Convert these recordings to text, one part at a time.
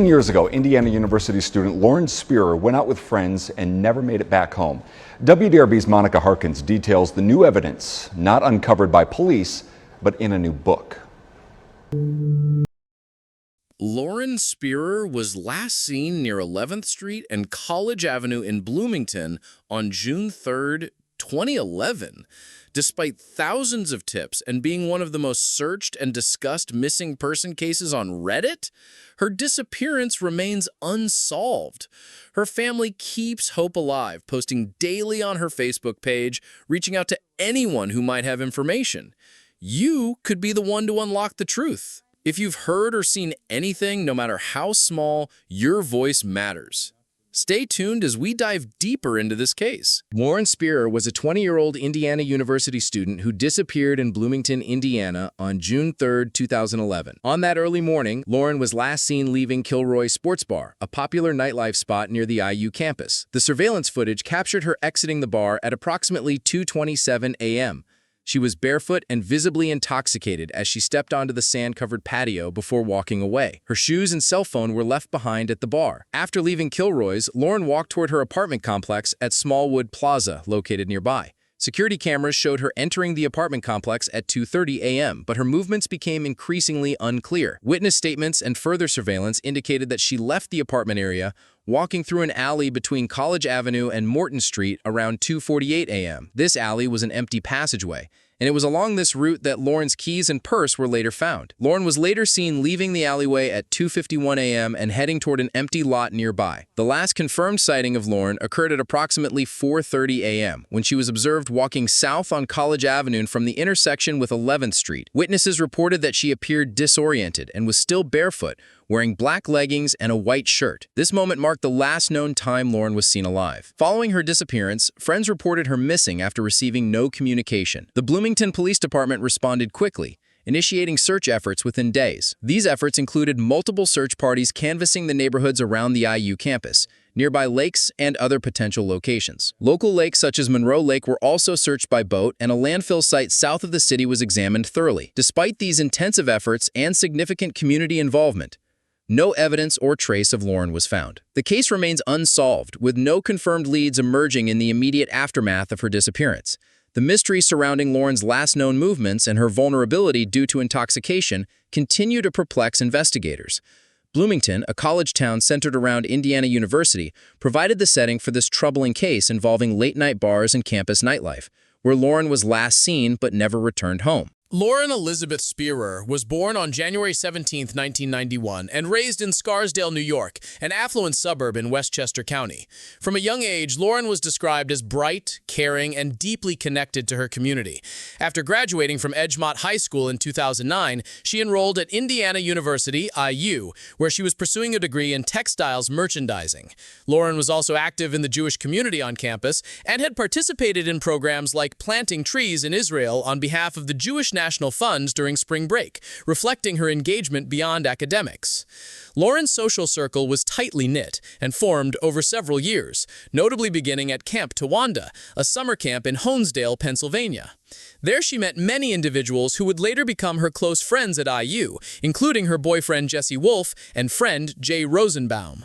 Years ago, Indiana University student Lauren Spierer went out with friends and never made it back home. WDRB's Monica Harkins details the new evidence, not uncovered by police, but in a new book. Lauren Spierer was last seen near 11th Street and College Avenue in Bloomington on June 3rd, 2011. Despite thousands of tips and being one of the most searched and discussed missing person cases on Reddit, her disappearance remains unsolved. Her family keeps hope alive, posting daily on her Facebook page, reaching out to anyone who might have information. You could be the one to unlock the truth. If you've heard or seen anything, no matter how small, your voice matters. Stay tuned as we dive deeper into this case. Lauren Spierer was a 20-year-old Indiana University student who disappeared in Bloomington, Indiana on June 3, 2011. On that early morning, Lauren was last seen leaving Kilroy Sports Bar, a popular nightlife spot near the IU campus. The surveillance footage captured her exiting the bar at approximately 2:27 a.m. She was barefoot and visibly intoxicated as she stepped onto the sand-covered patio before walking away. Her shoes and cell phone were left behind at the bar. After leaving Kilroy's, Lauren walked toward her apartment complex at Smallwood Plaza, located nearby. Security cameras showed her entering the apartment complex at 2:30 a.m., but her movements became increasingly unclear. Witness statements and further surveillance indicated that she left the apartment area, walking through an alley between College Avenue and Morton Street around 2:48 a.m. This alley was an empty passageway, and it was along this route that Lauren's keys and purse were later found. Lauren was later seen leaving the alleyway at 2:51 a.m. and heading toward an empty lot nearby. The last confirmed sighting of Lauren occurred at approximately 4:30 a.m. when she was observed walking south on College Avenue from the intersection with 11th Street. Witnesses reported that she appeared disoriented and was still barefoot, wearing black leggings and a white shirt. This moment marked the last known time Lauren was seen alive. Following her disappearance, friends reported her missing after receiving no communication. The Bloomington Police Department responded quickly, initiating search efforts within days. These efforts included multiple search parties canvassing the neighborhoods around the IU campus, nearby lakes, and other potential locations. Local lakes such as Monroe Lake were also searched by boat, and a landfill site south of the city was examined thoroughly. Despite these intensive efforts and significant community involvement, no evidence or trace of Lauren was found. The case remains unsolved, with no confirmed leads emerging in the immediate aftermath of her disappearance. The mystery surrounding Lauren's last known movements and her vulnerability due to intoxication continue to perplex investigators. Bloomington, a college town centered around Indiana University, provided the setting for this troubling case involving late-night bars and campus nightlife, where Lauren was last seen but never returned home. Lauren Elizabeth Spierer was born on January 17, 1991, and raised in Scarsdale, New York, an affluent suburb in Westchester County. From a young age, Lauren was described as bright, caring, and deeply connected to her community. After graduating from Edgemont High School in 2009, she enrolled at Indiana University, IU, where she was pursuing a degree in textiles merchandising. Lauren was also active in the Jewish community on campus and had participated in programs like planting trees in Israel on behalf of the Jewish National Funds during spring break, reflecting her engagement beyond academics. Lauren's social circle was tightly knit and formed over several years, notably beginning at Camp Tawanda, a summer camp in Honesdale, Pennsylvania. There she met many individuals who would later become her close friends at IU, including her boyfriend Jesse Wolfe and friend Jay Rosenbaum.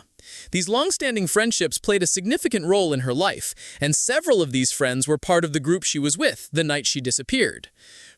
These long-standing friendships played a significant role in her life, and several of these friends were part of the group she was with the night she disappeared.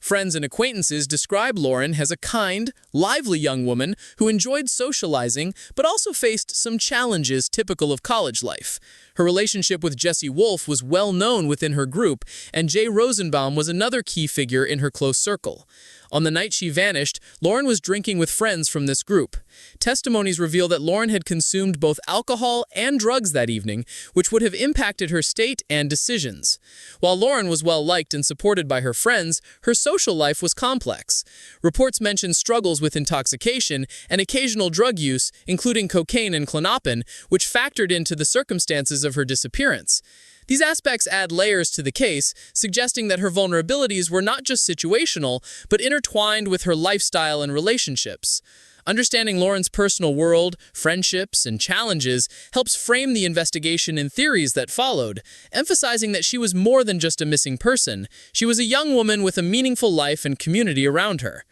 Friends and acquaintances describe Lauren as a kind, lively young woman who enjoyed socializing but also faced some challenges typical of college life. Her relationship with Jesse Wolfe was well known within her group, and Jay Rosenbaum was another key figure in her close circle. On the night she vanished, Lauren was drinking with friends from this group. Testimonies reveal that Lauren had consumed both alcohol and drugs that evening, which would have impacted her state and decisions. While Lauren was well-liked and supported by her friends, her social life was complex. Reports mention struggles with intoxication and occasional drug use, including cocaine and Klonopin, which factored into the circumstances of her disappearance. These aspects add layers to the case, suggesting that her vulnerabilities were not just situational, but intertwined with her lifestyle and relationships. Understanding Lauren's personal world, friendships, and challenges helps frame the investigation and theories that followed, emphasizing that she was more than just a missing person. She was a young woman with a meaningful life and community around her.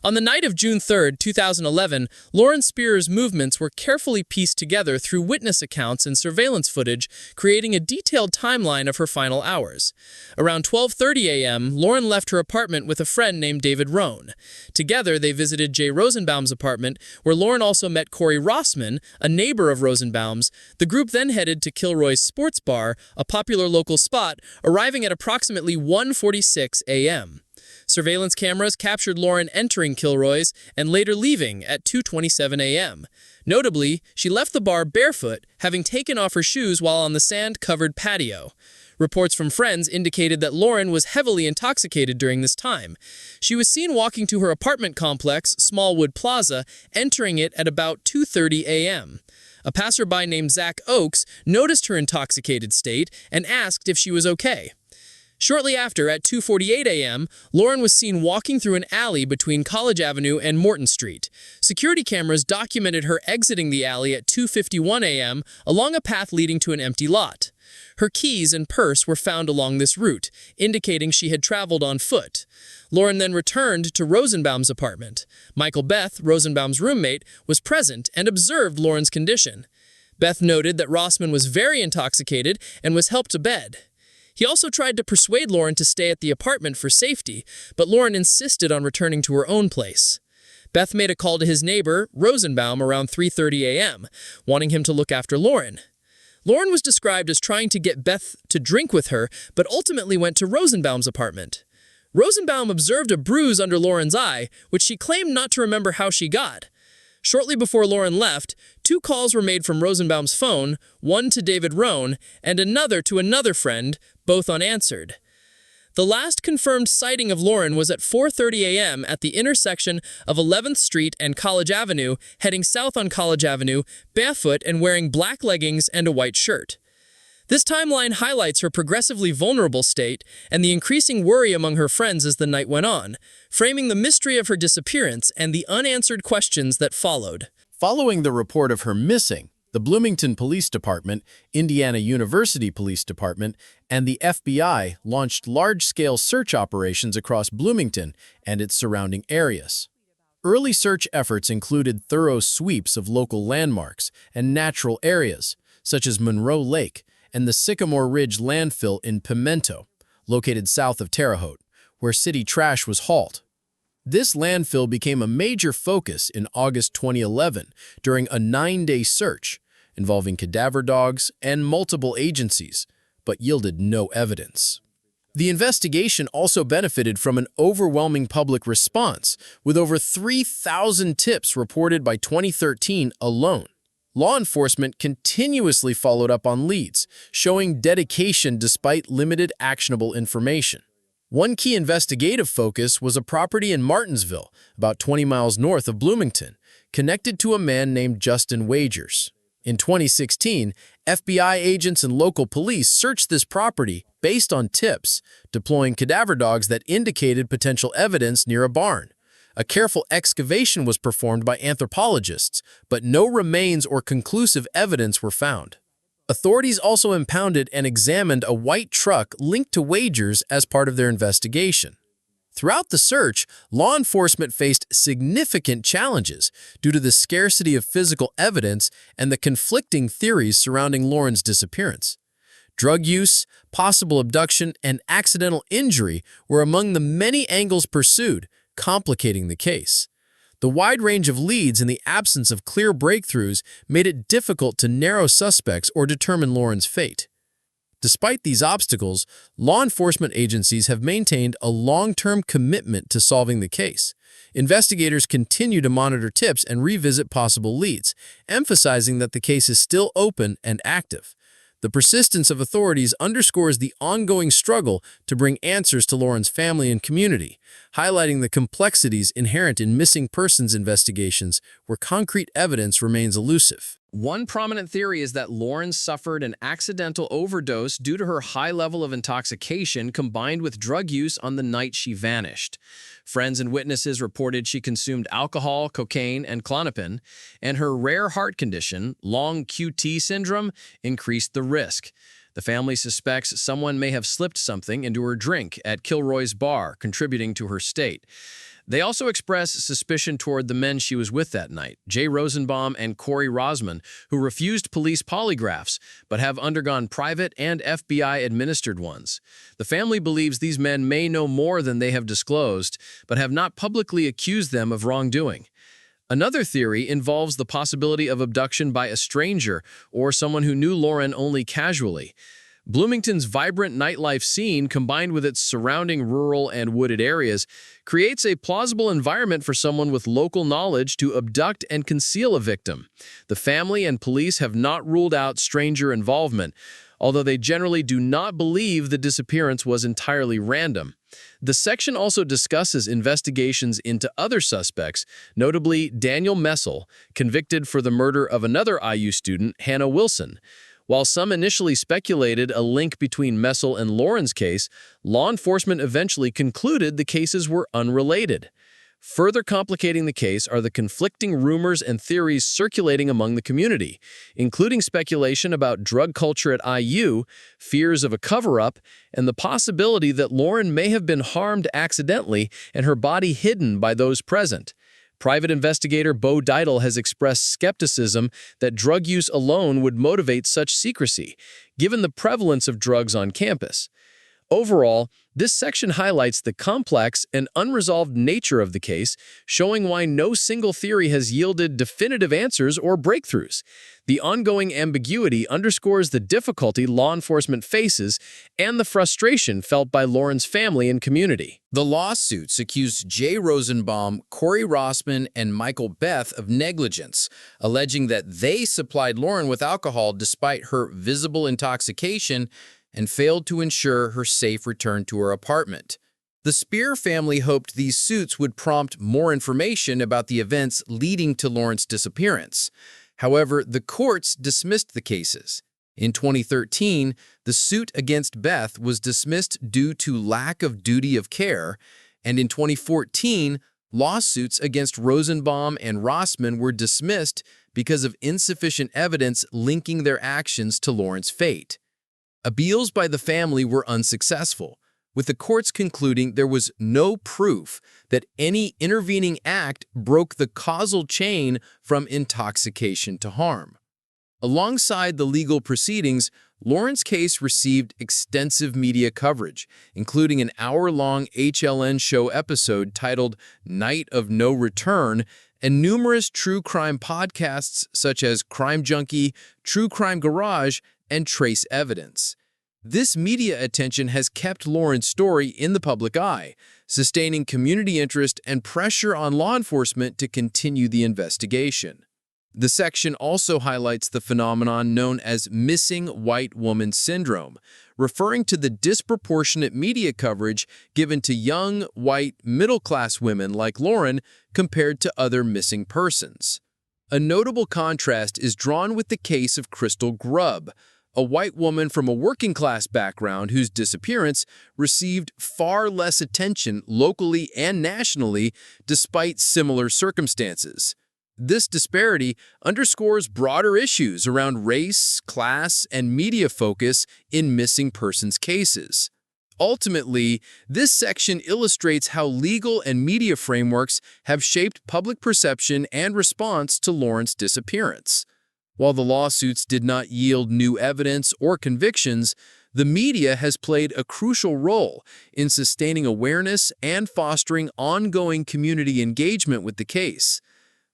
On the night of June 3, 2011, Lauren Spierer's movements were carefully pieced together through witness accounts and surveillance footage, creating a detailed timeline of her final hours. Around 12:30 a.m., Lauren left her apartment with a friend named David Rohn. Together, they visited Jay Rosenbaum's apartment, where Lauren also met Corey Rossman, a neighbor of Rosenbaum's. The group then headed to Kilroy's Sports Bar, a popular local spot, arriving at approximately 1:46 a.m. Surveillance cameras captured Lauren entering Kilroy's and later leaving at 2:27 a.m. Notably, she left the bar barefoot, having taken off her shoes while on the sand-covered patio. Reports from friends indicated that Lauren was heavily intoxicated during this time. She was seen walking to her apartment complex, Smallwood Plaza, entering it at about 2:30 a.m. A passerby named Zach Oakes noticed her intoxicated state and asked if she was okay. Shortly after, at 2:48 a.m., Lauren was seen walking through an alley between College Avenue and Morton Street. Security cameras documented her exiting the alley at 2:51 a.m. along a path leading to an empty lot. Her keys and purse were found along this route, indicating she had traveled on foot. Lauren then returned to Rosenbaum's apartment. Michael Beth, Rosenbaum's roommate, was present and observed Lauren's condition. Beth noted that Rossman was very intoxicated and was helped to bed. He also tried to persuade Lauren to stay at the apartment for safety, but Lauren insisted on returning to her own place. Beth made a call to his neighbor, Rosenbaum, around 3:30 a.m., wanting him to look after Lauren. Lauren was described as trying to get Beth to drink with her, but ultimately went to Rosenbaum's apartment. Rosenbaum observed a bruise under Lauren's eye, which she claimed not to remember how she got. Shortly before Lauren left, 2 calls were made from Rosenbaum's phone, one to David Rohn and another to another friend, both unanswered. The last confirmed sighting of Lauren was at 4:30 a.m. at the intersection of 11th Street and College Avenue, heading south on College Avenue, barefoot and wearing black leggings and a white shirt. This timeline highlights her progressively vulnerable state and the increasing worry among her friends as the night went on, framing the mystery of her disappearance and the unanswered questions that followed. Following the report of her missing, the Bloomington Police Department, Indiana University Police Department, and the FBI launched large-scale search operations across Bloomington and its surrounding areas. Early search efforts included thorough sweeps of local landmarks and natural areas, such as Monroe Lake and the Sycamore Ridge landfill in Pimento, located south of Terre Haute, where city trash was hauled. This landfill became a major focus in August 2011 during a 9-day search involving cadaver dogs and multiple agencies, but yielded no evidence. The investigation also benefited from an overwhelming public response, with over 3,000 tips reported by 2013 alone. Law enforcement continuously followed up on leads, showing dedication despite limited actionable information. One key investigative focus was a property in Martinsville, about 20 miles north of Bloomington, connected to a man named Justin Wagers. In 2016, FBI agents and local police searched this property based on tips, deploying cadaver dogs that indicated potential evidence near a barn. A careful excavation was performed by anthropologists, but no remains or conclusive evidence were found. Authorities also impounded and examined a white truck linked to Wagers as part of their investigation. Throughout the search, law enforcement faced significant challenges due to the scarcity of physical evidence and the conflicting theories surrounding Lauren's disappearance. Drug use, possible abduction, and accidental injury were among the many angles pursued, complicating the case. The wide range of leads and the absence of clear breakthroughs made it difficult to narrow suspects or determine Lauren's fate. Despite these obstacles, law enforcement agencies have maintained a long-term commitment to solving the case. Investigators continue to monitor tips and revisit possible leads, emphasizing that the case is still open and active. The persistence of authorities underscores the ongoing struggle to bring answers to Lauren's family and community, highlighting the complexities inherent in missing persons investigations where concrete evidence remains elusive. One prominent theory is that Lauren suffered an accidental overdose due to her high level of intoxication combined with drug use on the night she vanished. Friends and witnesses reported she consumed alcohol, cocaine, and Klonopin, and her rare heart condition, long QT syndrome, increased the risk. The family suspects someone may have slipped something into her drink at Kilroy's bar, contributing to her state. They also express suspicion toward the men she was with that night, Jay Rosenbaum and Corey Rosman, who refused police polygraphs but have undergone private and FBI-administered ones. The family believes these men may know more than they have disclosed, but have not publicly accused them of wrongdoing. Another theory involves the possibility of abduction by a stranger or someone who knew Lauren only casually. Bloomington's vibrant nightlife scene, combined with its surrounding rural and wooded areas, creates a plausible environment for someone with local knowledge to abduct and conceal a victim. The family and police have not ruled out stranger involvement, although they generally do not believe the disappearance was entirely random. The section also discusses investigations into other suspects, notably Daniel Messel, convicted for the murder of another IU student, Hannah Wilson. While some initially speculated a link between Messel and Lauren's case, law enforcement eventually concluded the cases were unrelated. Further complicating the case are the conflicting rumors and theories circulating among the community, including speculation about drug culture at IU, fears of a cover-up, and the possibility that Lauren may have been harmed accidentally and her body hidden by those present. Private investigator Bo Deitel has expressed skepticism that drug use alone would motivate such secrecy, given the prevalence of drugs on campus. Overall, this section highlights the complex and unresolved nature of the case, showing why no single theory has yielded definitive answers or breakthroughs. The ongoing ambiguity underscores the difficulty law enforcement faces and the frustration felt by Lauren's family and community. The lawsuits accused Jay Rosenbaum, Corey Rossman, and Michael Beth of negligence, alleging that they supplied Lauren with alcohol despite her visible intoxication and failed to ensure her safe return to her apartment. The Spierer family hoped these suits would prompt more information about the events leading to Lauren's disappearance. However, the courts dismissed the cases. In 2013, the suit against Beth was dismissed due to lack of duty of care, and in 2014, lawsuits against Rosenbaum and Rossman were dismissed because of insufficient evidence linking their actions to Lauren's fate. Appeals by the family were unsuccessful, with the courts concluding there was no proof that any intervening act broke the causal chain from intoxication to harm. Alongside the legal proceedings, Lauren's case received extensive media coverage, including an hour-long HLN show episode titled Night of No Return, and numerous true crime podcasts such as Crime Junkie, True Crime Garage, and Trace Evidence. This media attention has kept Lauren's story in the public eye, sustaining community interest and pressure on law enforcement to continue the investigation. The section also highlights the phenomenon known as missing white woman syndrome, referring to the disproportionate media coverage given to young, white, middle-class women like Lauren compared to other missing persons. A notable contrast is drawn with the case of Crystal Grubb, a white woman from a working-class background whose disappearance received far less attention locally and nationally despite similar circumstances. This disparity underscores broader issues around race, class, and media focus in missing persons cases. Ultimately, this section illustrates how legal and media frameworks have shaped public perception and response to Lauren's disappearance. While the lawsuits did not yield new evidence or convictions, the media has played a crucial role in sustaining awareness and fostering ongoing community engagement with the case.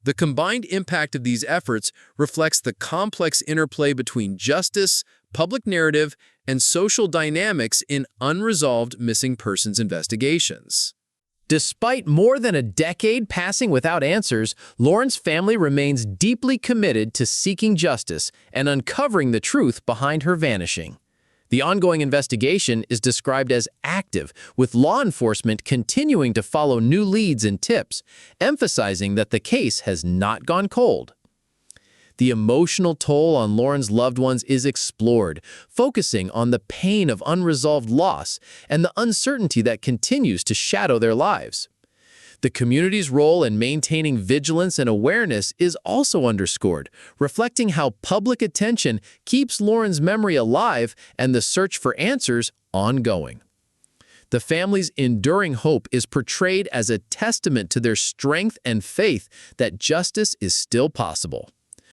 The combined impact of these efforts reflects the complex interplay between justice, public narrative, and social dynamics in unresolved missing persons investigations. Despite more than a decade passing without answers, Lauren's family remains deeply committed to seeking justice and uncovering the truth behind her vanishing. The ongoing investigation is described as active, with law enforcement continuing to follow new leads and tips, emphasizing that the case has not gone cold. The emotional toll on Lauren's loved ones is explored, focusing on the pain of unresolved loss and the uncertainty that continues to shadow their lives. The community's role in maintaining vigilance and awareness is also underscored, reflecting how public attention keeps Lauren's memory alive and the search for answers ongoing. The family's enduring hope is portrayed as a testament to their strength and faith that justice is still possible.